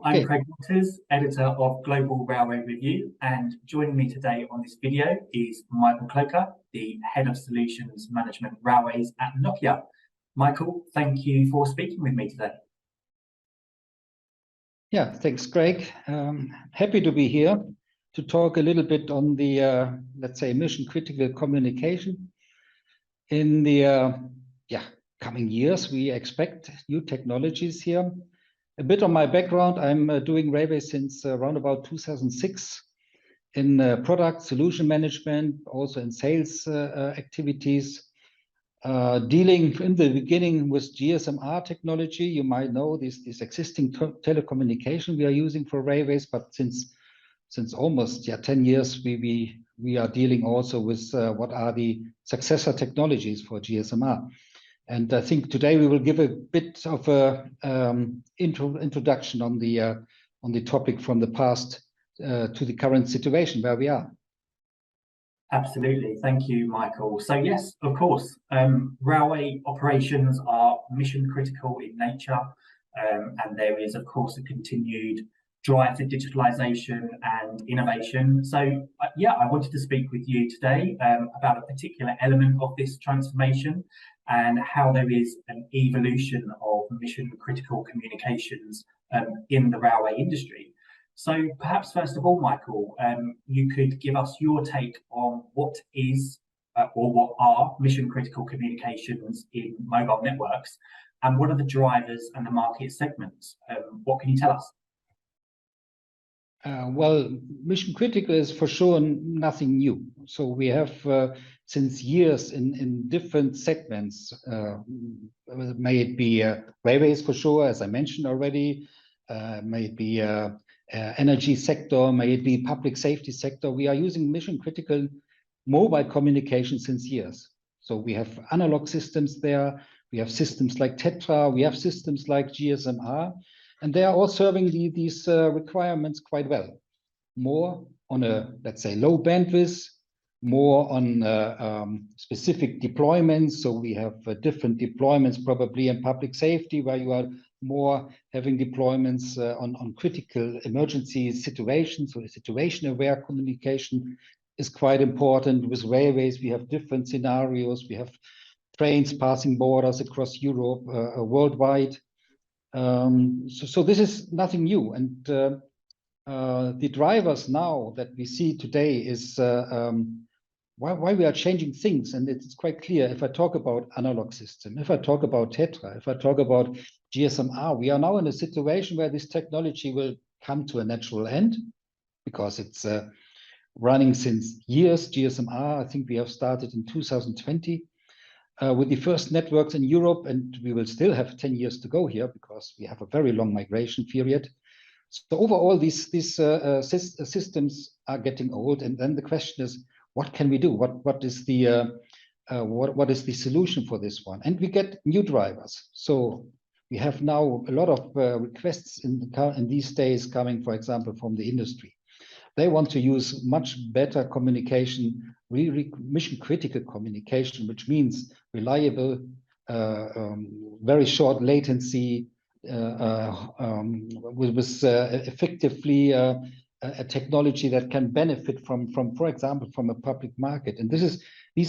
Hello, I'm Okay. Craig Waters, editor of Global Railway Review, and joining me today on this video is Michael Kloecker, the Head of Solutions Management Railways at Nokia. Michael, thank you for speaking with me today. Yeah, thanks, Craig. Happy to be here to talk a little bit on the, let's say, mission critical communication. In the coming years, we expect new technologies here. A bit on my background, I'm doing railways since around about 2006 in product solution management, also in sales activities, dealing in the beginning with GSM-R technology. You might know this existing telecommunication we are using for railways, but since almost 10 years, we are dealing also with what are the successor technologies for GSM-R. And I think today we will give a bit of a introduction on the topic from the past to the current situation where we are. Absolutely. Thank you, Michael. So yes, of course, railway operations are mission critical in nature, and there is, of course, a continued drive for digitalization and innovation. So I wanted to speak with you today about a particular element of this transformation and how there is an evolution of mission critical communications in the railway industry. So perhaps first of all, Michael, you could give us your take on what is or what are mission critical communications in mobile networks, and what are the drivers and the market segments? What can you tell us? Well, mission critical is for sure nothing new. So we have since years in different segments, may it be railways for sure, as I mentioned already, may it be energy sector, may it be public safety sector. We are using mission critical mobile communication since years. So we have analog systems there, we have systems like Tetra, we have systems like GSM-R, and they are all serving these requirements quite well. More on a, let's say, low bandwidth, more on specific deployments. So we have different deployments probably in public safety, where you are more having deployments on critical emergency situations. So situation-aware communication is quite important. With railways, we have different scenarios. We have trains passing borders across Europe, worldwide. So this is nothing new. And the drivers now that we see today is why we are changing things. And it's quite clear. If I talk about analog system, if I talk about Tetra, if I talk about GSM-R, we are now in a situation where this technology will come to a natural end because it's running since years. GSM-R, I think we have started in 2020 with the first networks in Europe, and we will still have 10 years to go here because we have a very long migration period. So overall, these systems are getting old, and then the question is, what can we do? What is the solution for this one? And we get new drivers. So we have now a lot of requests in these days coming, for example, from the industry. They want to use much better communication, mission critical communication, which means reliable, very short latency, with effectively a technology that can benefit from, for example, from a public market. And these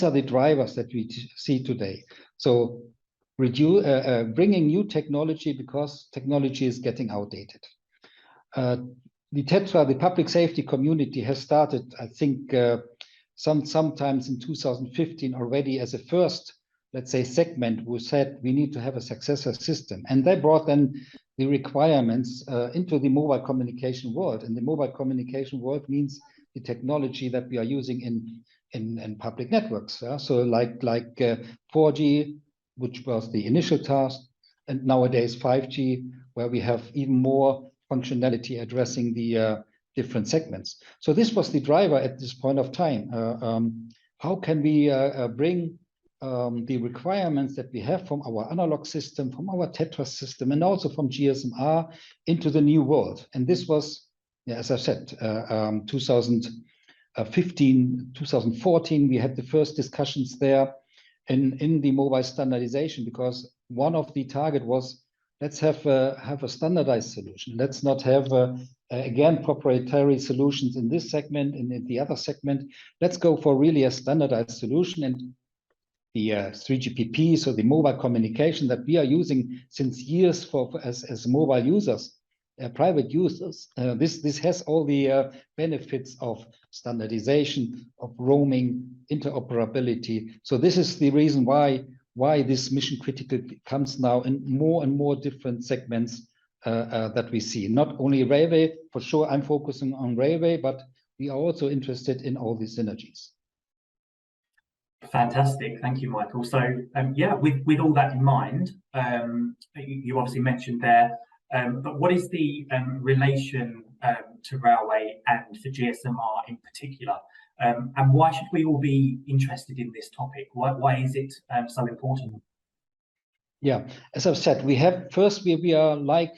are the drivers that we see today. So bringing new technology because technology is getting outdated. The Tetra, the public safety community, has started, I think, sometimes in 2015 already as a first, let's say, segment who said we need to have a successor system. And they brought then the requirements into the mobile communication world. And the mobile communication world means the technology that we are using in public networks. So like 4G, which was the initial task, and nowadays 5G, where we have even more functionality addressing the different segments. So this was the driver at this point of time. How can we bring the requirements that we have from our analog system, from our Tetra system, and also from GSM-R into the new world? And this was, as I said, 2015, 2014, we had the first discussions there in the mobile standardization, because one of the target was let's have a standardized solution. Let's not have again proprietary solutions in this segment and in the other segment. Let's go for really a standardized solution. And the 3GPP, so the mobile communication that we are using since years as mobile users, private users, this has all the benefits of standardization, of roaming, interoperability. So this is the reason why this mission critical comes now in more and more different segments that we see. Not only railway, for sure I'm focusing on railway, but we are also interested in all these synergies. Fantastic, thank you, Michael. So yeah, with all that in mind, you obviously mentioned there, but what is the relation to railway and for GSMR in particular? And why should we all be interested in this topic? Why is it so important? Yeah, as I've said, we are like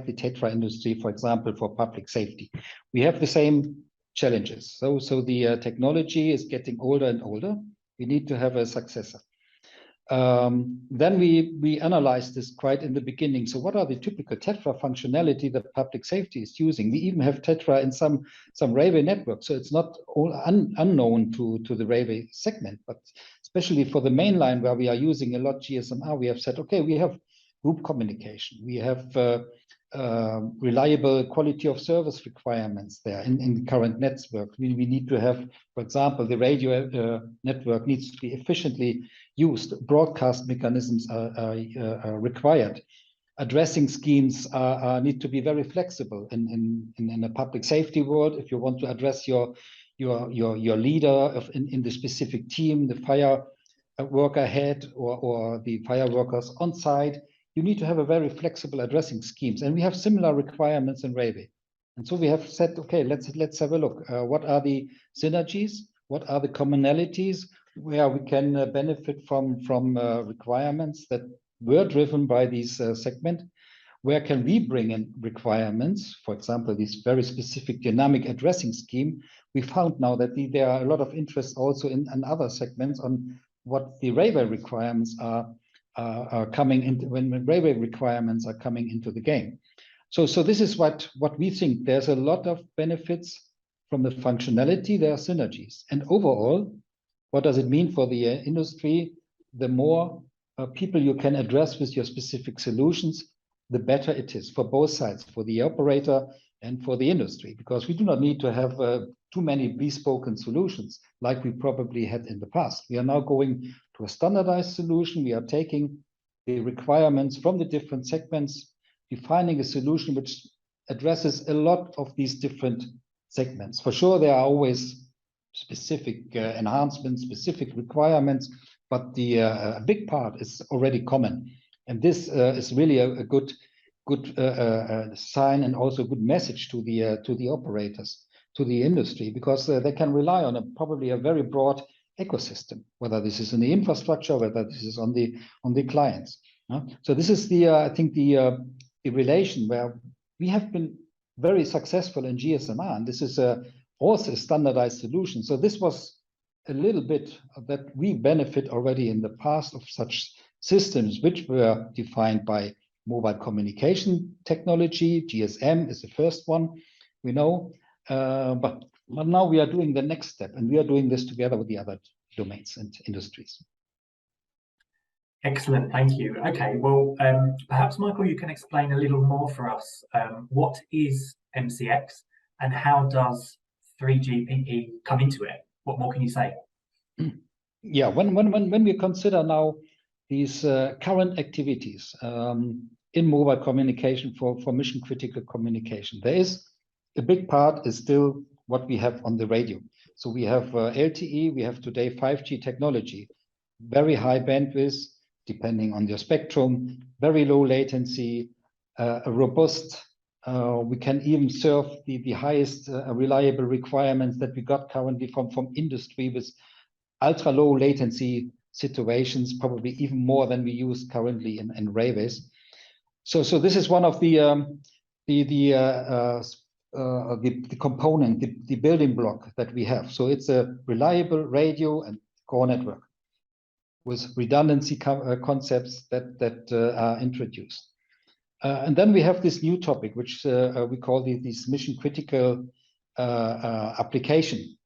the Tetra industry, for example, for public safety. We have the same challenges. So the technology is getting older and older. We need to have a successor. Then we analyzed this quite in the beginning. So what are the typical Tetra functionality that public safety is using? We even have Tetra in some railway networks. So it's not all unknown to the railway segment, but especially for the main line where we are using a lot GSMR, we have said, okay, we have group communication. We have reliable quality of service requirements there in the current network. We need to have, for example, the radio network needs to be efficiently used. Broadcast mechanisms are required. Addressing schemes need to be very flexible in a public safety world. If you want to address your leader in the specific team, the fire worker head or the fire workers on site, you need to have a very flexible addressing schemes. And we have similar requirements in railway. And so we have said, okay, let's have a look. What are the synergies? What are the commonalities where we can benefit from requirements that were driven by these segment? Where can we bring in requirements? For example, this very specific dynamic addressing scheme. We found now that there are a lot of interest also in other segments on what the railway requirements are coming into when railway requirements are coming into the game. So this is what we think. There's a lot of benefits from the functionality. There are synergies, and overall, what does it mean for the industry? The more people you can address with your specific solutions, the better it is for both sides, for the operator and for the industry, because we do not need to have too many bespoke solutions like we probably had in the past. We are now going to a standardized solution. We are taking the requirements from the different segments, defining a solution which addresses a lot of these different segments. For sure, there are always specific enhancements, specific requirements, but the big part is already common. And this is really a good sign and also a good message to the operators, to the industry, because they can rely on probably a very broad ecosystem, whether this is in the infrastructure, whether this is on the clients. So this is I think the relation where we have been very successful in GSMR, and this is also a standardized solution. So this was a little bit that we benefit already in the past of such systems which were defined by mobile communication technology. GSM is the first one we know, but now we are doing the next step, and we are doing this together with the other domains and industries. Excellent, thank you. Okay, well, perhaps Michael, you can explain a little more for us. What is MCX and how does 3GPP come into it? What more can you say? Yeah, when we consider now these current activities in mobile communication for mission critical communication, there is a big part is still what we have on the radio. So we have LTE, we have today 5G technology, very high bandwidth, depending on your spectrum, very low latency, a robust, we can even serve the highest reliable requirements that we got currently from industry with ultra low latency situations, probably even more than we use currently in railways. So this is one of the component, the building block that we have. So it's a reliable radio and core network with redundancy concepts that are introduced. And then we have this new topic, which we call this mission critical application.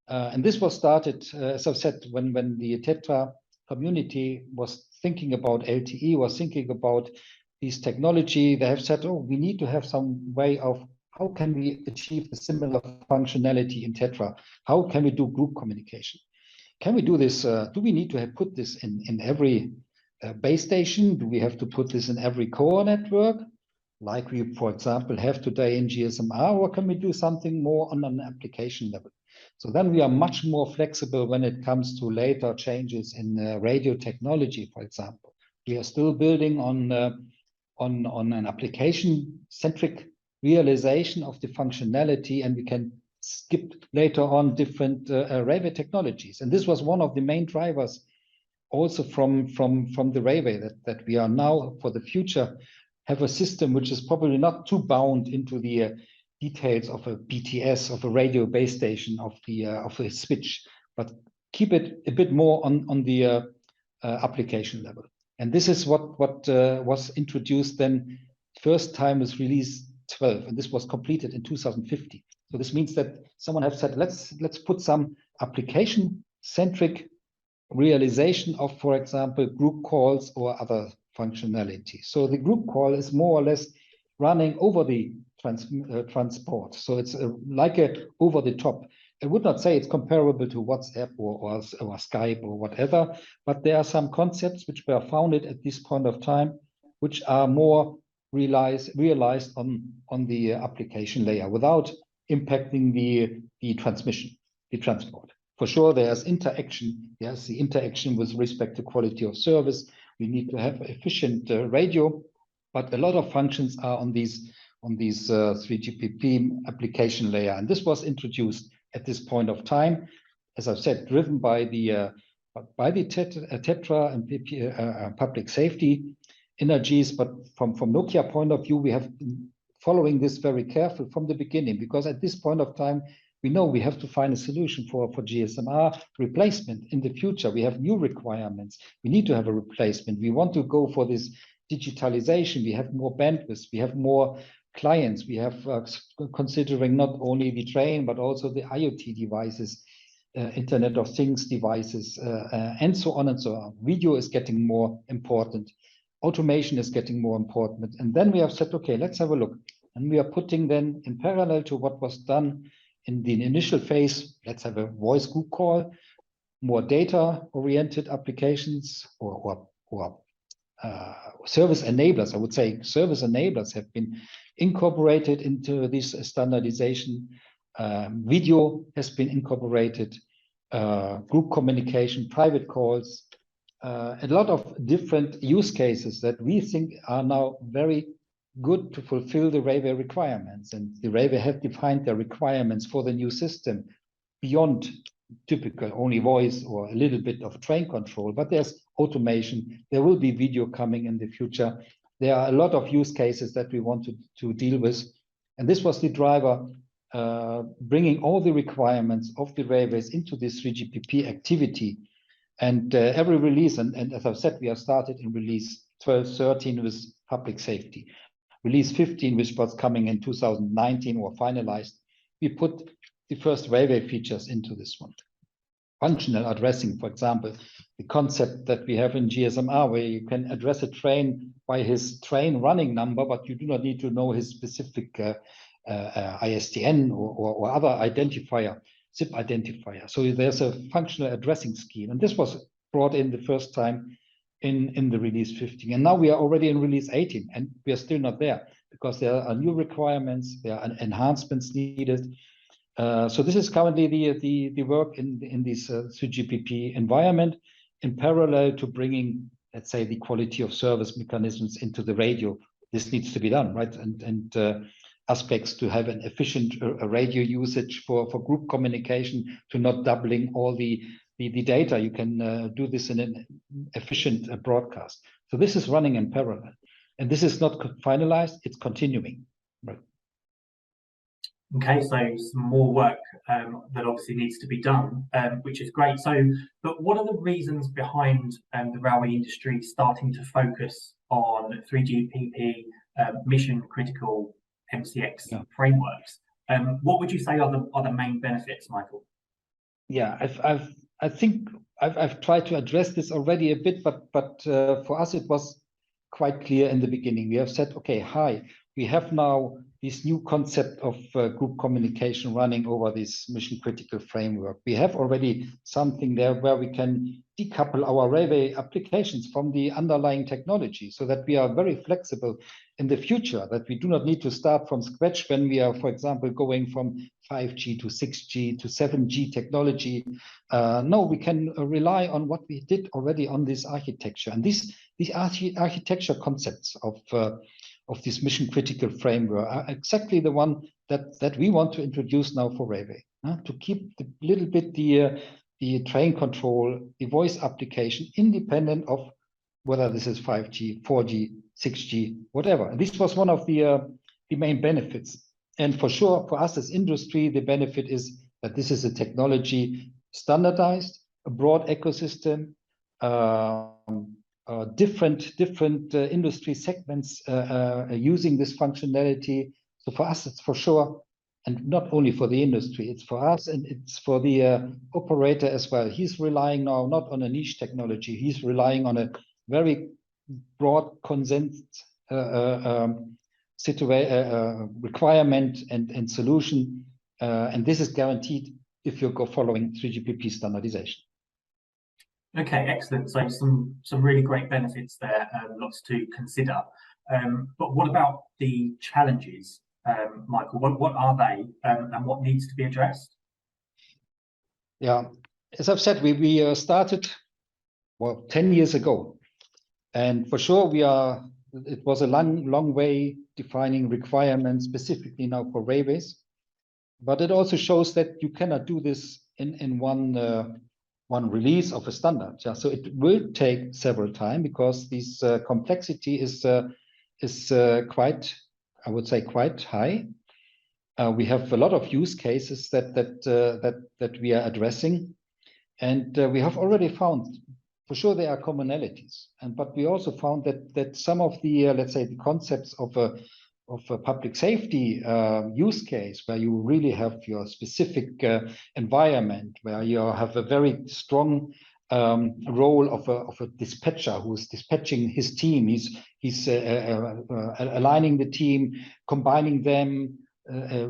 And this was started, as I've said, when the Tetra community was thinking about LTE, was thinking about this technology. They have said, oh, we need to have some way of how can we achieve the similar functionality in Tetra? How can we do group communication? Can we do this? Do we need to put this in every base station? Do we have to put this in every core network, like we, for example, have today in GSMR, or can we do something more on an application level? So then we are much more flexible when it comes to later changes in radio technology, for example. We are still building on an application-centric realization of the functionality, and we can skip later on different railway technologies. And this was one of the main drivers also from the railway, that we are now for the future have a system which is probably not too bound into the details of a BTS, of a radio base station, of a switch, but keep it a bit more on the application level. And this is what was introduced then. First time was release 12, and this was completed in 2050. So this means that someone has said, let's put some application-centric realization of, for example, group calls or other functionality. So the group call is more or less running over the transport. So it's like a over the top. I would not say it's comparable to WhatsApp or Skype or whatever, but there are some concepts which were founded at this point of time, which are more realized on the application layer without impacting the transmission, the transport. For sure, there's interaction. Yes, the interaction with respect to quality of service. We need to have efficient radio, but a lot of functions are on these 3GPP application layer. And this was introduced at this point of time, as I've said, driven by the Tetra and public safety energies. But from Nokia point of view, we have been following this very careful from the beginning, because at this point of time, we know we have to find a solution for GSMR replacement in the future. We have new requirements. We need to have a replacement. We want to go for this digitalization. We have more bandwidth. We have more clients. We have considering not only the train, but also the IoT devices, Internet of Things devices, and so on and so on. Video is getting more important. Automation is getting more important. And then we have said, okay, let's have a look. And we are putting then in parallel to what was done in the initial phase, let's have a voice group call, more data-oriented applications or service enablers. I would say service enablers have been incorporated into this standardization. Video has been incorporated, group communication, private calls, a lot of different use cases that we think are now very good to fulfill the railway requirements. And the railway have defined their requirements for the new system beyond typical only voice or a little bit of train control, but there's automation. There will be video coming in the future. There are a lot of use cases that we want to deal with. And this was the driver, bringing all the requirements of the railways into this 3GPP activity. And every release, and as I've said, we have started in release 12, 13 with public safety. Release 15, which was coming in 2019 or finalized, we put the first railway features into this one. Functional addressing, for example, the concept that we have in GSMR, where you can address a train by his train running number, but you do not need to know his specific ISDN or other identifier, zip identifier. So there's a functional addressing scheme. And this was brought in the first time in the release 15. And now we are already in release 18, and we are still not there because there are new requirements, there are enhancements needed. So this is currently the work in this 3GPP environment, in parallel to bringing, let's say, the quality of service mechanisms into the radio. This needs to be done, right? And aspects to have an efficient radio usage for group communication, to not doubling all the data. You can do this in an efficient broadcast. So this is running in parallel. And this is not finalized, it's continuing. Right. Okay, so some more work that obviously needs to be done, which is great. So, but what are the reasons behind the railway industry starting to focus on 3GPP mission critical MCX Yeah. frameworks. What would you say are the main benefits, Michael? Yeah, I think I've tried to address this already a bit, but for us it was quite clear in the beginning. We have said, okay, we have now this new concept of group communication running over this mission critical framework. We have already something there where we can decouple our railway applications from the underlying technology so that we are very flexible in the future, that we do not need to start from scratch when we are, for example, going from 5G to 6G to 7G technology. No, we can rely on what we did already on this architecture. And these architecture concepts of this mission critical framework are exactly the one that we want to introduce now for railway, to keep a little bit the train control, the voice application independent of whether this is 5G, 4G, 6G, whatever. And this was one of the main benefits. And for sure, for us as industry, the benefit is that this is a technology standardized, a broad ecosystem, different industry segments using this functionality. So for us, it's for sure, and not only for the industry, it's for us and it's for the operator as well. He's relying now not on a niche technology, he's relying on a very broad consent requirement and solution. And this is guaranteed if you go following 3GPP standardization. Okay, excellent. So some really great benefits there, lots to consider. But what about the challenges, Michael? What are they, and what needs to be addressed? Yeah, as I've said, we started 10 years ago, and for sure it was a long way defining requirements specifically now for railways, but it also shows that you cannot do this in one release of a standard. Yeah, so it will take several time because this complexity is quite, I would say, quite high. We have a lot of use cases that we are addressing, and we have already found, for sure, there are commonalities, but we also found that some of the let's say the concepts of a public safety use case, where you really have your specific environment, where you have a very strong role of a dispatcher who's dispatching his team. He's aligning the team, combining them,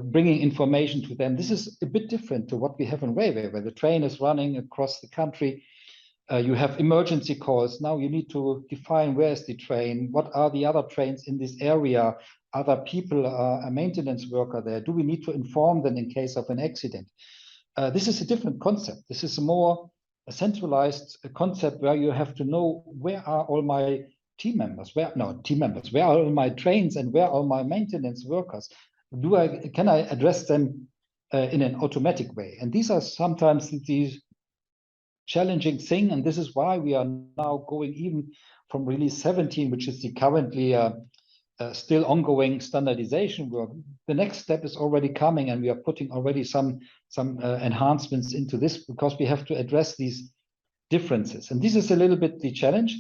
bringing information to them. This is a bit different to what we have in railway, where the train is running across the country. You have emergency calls. Now you need to define where is the train, what are the other trains in this area, other people, a maintenance worker there. Do we need to inform them in case of an accident? This is a different concept. This is more a centralized concept where you have to know where are all my team members, where are all my trains and where are my maintenance workers? Can I address them in an automatic way? And these are sometimes these challenging thing, and this is why we are now going even from release 17, which is the currently still ongoing standardization work. The next step is already coming, and we are putting already some enhancements into this because we have to address these differences. And this is a little bit the challenge.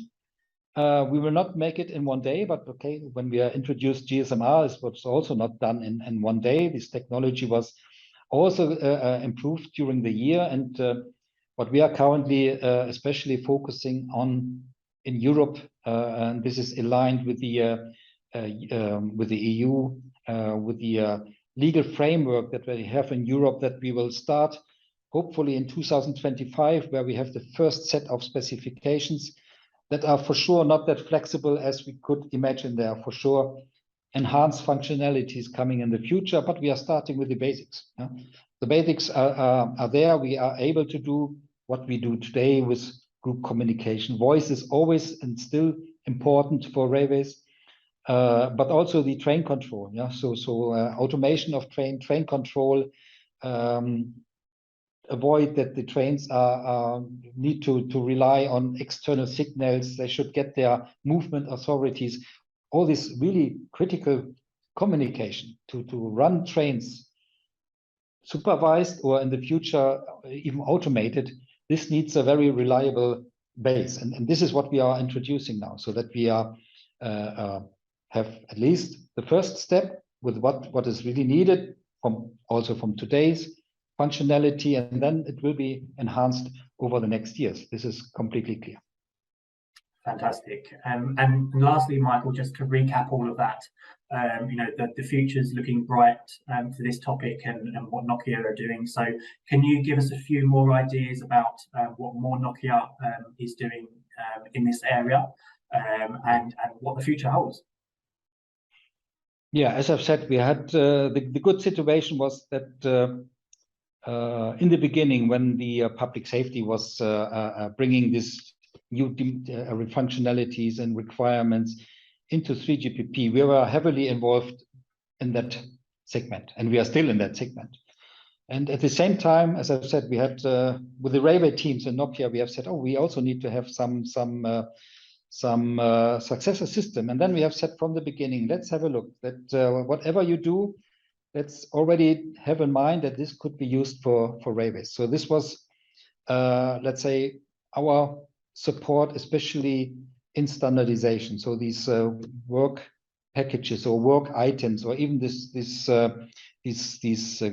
We will not make it in one day, but okay, when we introduced GSMR, it was also not done in one day. This technology was also improved during the year, and what we are currently especially focusing on in Europe, and this is aligned with the EU, with the legal framework that we have in Europe, that we will start hopefully in 2025, where we have the first set of specifications that are for sure not that flexible as we could imagine. There are for sure enhanced functionalities coming in the future, but we are starting with the basics. Yeah? The basics are there. We are able to do what we do today with group communication. Voice is always and still important for railways, but also the train control. Yeah, so automation of train control. Avoid that the trains need to rely on external signals. They should get their movement authorities. All this really critical communication to run trains supervised or in the future even automated. This needs a very reliable base, and this is what we are introducing now, so that we are have have at least the first step with what is really needed from today's functionality, and then it will be enhanced over the next years. This is completely clear. Fantastic. And lastly, Michael, just to recap all of that, the future's looking bright for this topic and what Nokia are doing. So can you give us a few more ideas about what more Nokia is doing in this area and what the future holds? Yeah, as I've said, we had the good situation was that in the beginning, when the public safety was bringing this new functionalities and requirements into 3GPP, we were heavily involved in that segment, and we are still in that segment. And at the same time, as I've said, we had with the railway teams in Nokia, we have said, oh, we also need to have some successor system. And then we have said from the beginning, let's have a look that whatever you do, let's already have in mind that this could be used for railways. So this was, let's say, our support, especially in standardization. So these work packages or work items, or even this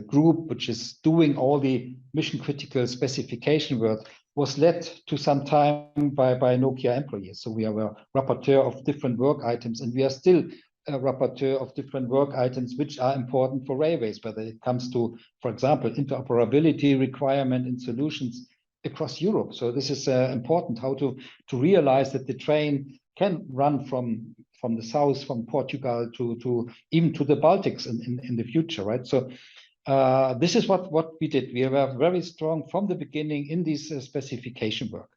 group which is doing all the mission critical specification work, was led to some time by Nokia employees. So we are a rapporteur of different work items, and we are still a rapporteur of different work items which are important for railways, whether it comes to, for example, interoperability requirement and solutions across Europe. So this is important, how to realize that the train can run from the south, from Portugal to even to the Baltics in the future, right? So this is what we did. We were very strong from the beginning in this specification work.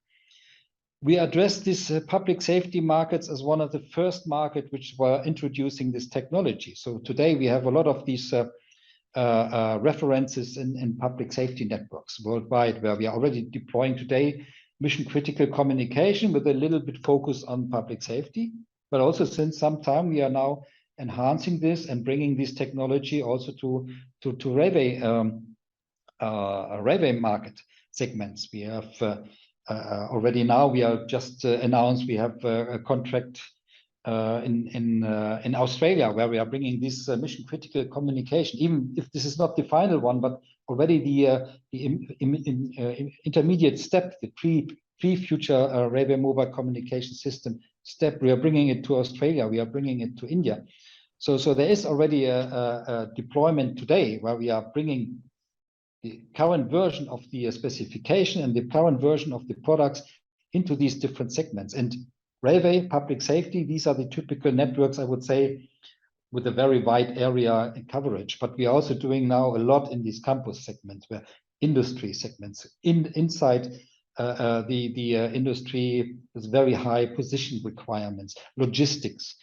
We addressed these public safety markets as one of the first markets which were introducing this technology. So today we have a lot of these references in public safety networks worldwide, where we are already deploying today mission critical communication with a little bit focus on public safety. But also since some time we are now enhancing this and bringing this technology also to railway market segments. We have already now, we are just announced we have a contract in Australia, where we are bringing this mission critical communication, even if this is not the final one, but already the intermediate step, the pre-future railway mobile communication system step. We are bringing it to Australia, we are bringing it to India. So there is already a deployment today where we are bringing the current version of the specification and the current version of the products into these different segments. And railway, public safety, these are the typical networks, I would say, with a very wide area coverage. But we are also doing now a lot in these campus segments, where industry segments inside the industry is very high position requirements, logistics,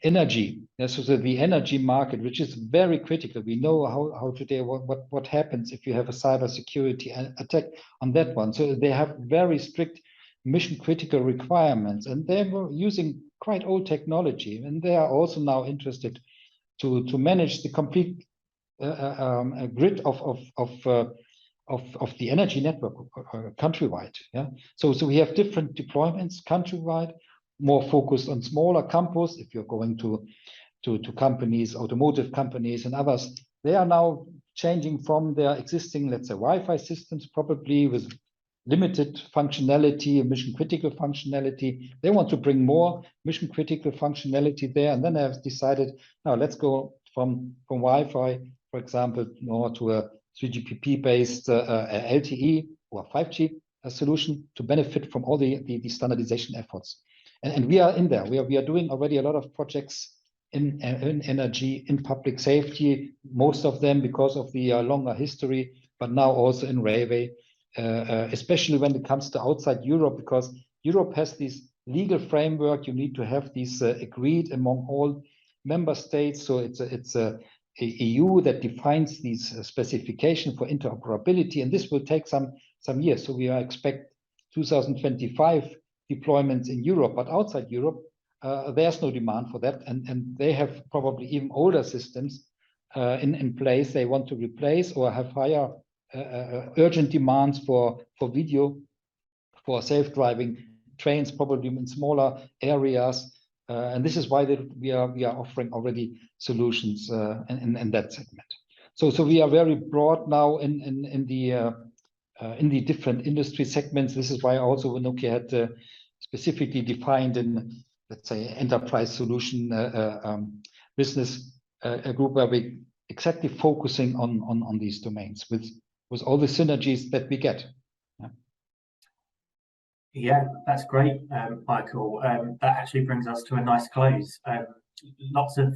energy. So the energy market, which is very critical. We know how today what happens if you have a cybersecurity attack on that one. So they have very strict mission critical requirements, and they were using quite old technology, and they are also now interested to manage the complete grid of the energy network countrywide. Yeah. So we have different deployments countrywide, more focused on smaller campus. If you're going to companies, automotive companies and others, they are now changing from their existing, let's say, Wi-Fi systems, probably with limited functionality and mission critical functionality. They want to bring more mission critical functionality there, and then they have decided, now let's go from Wi-Fi, for example, more to a 3GPP based LTE or 5G solution to benefit from all the standardization efforts. And we are in there. We are doing already a lot of projects in energy, in public safety, most of them because of the longer history, but now also in railway, especially when it comes to outside Europe, because Europe has this legal framework. You need to have these agreed among all member states. So it's a EU that defines these specifications for interoperability, and this will take some years. So we are expect 2025 deployments in Europe, but outside Europe, there's no demand for that, and they have probably even older systems in place they want to replace, or have higher urgent demands for video, for self-driving trains, probably in smaller areas. And this is why we are offering already solutions in that segment. So we are very broad now in the different industry segments. This is why also Nokia had specifically defined in, let's say, enterprise solution business group, where we exactly focusing on these domains with all the synergies that we get. Yeah, that's great, Michael. That actually brings us to a nice close. Lots of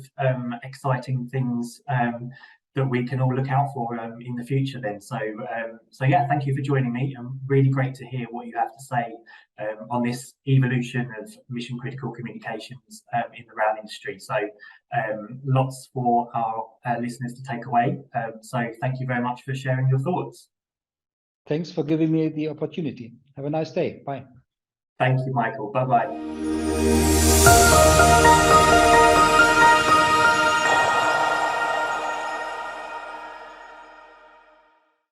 exciting things that we can all look out for in the future then. So yeah, thank you for joining me. Really great to hear what you have to say on this evolution of mission critical communications in the rail industry. So lots for our listeners to take away. So thank you very much for sharing your thoughts. Thanks for giving me the opportunity. Have a nice day. Bye. Thank you, Michael. Bye-bye.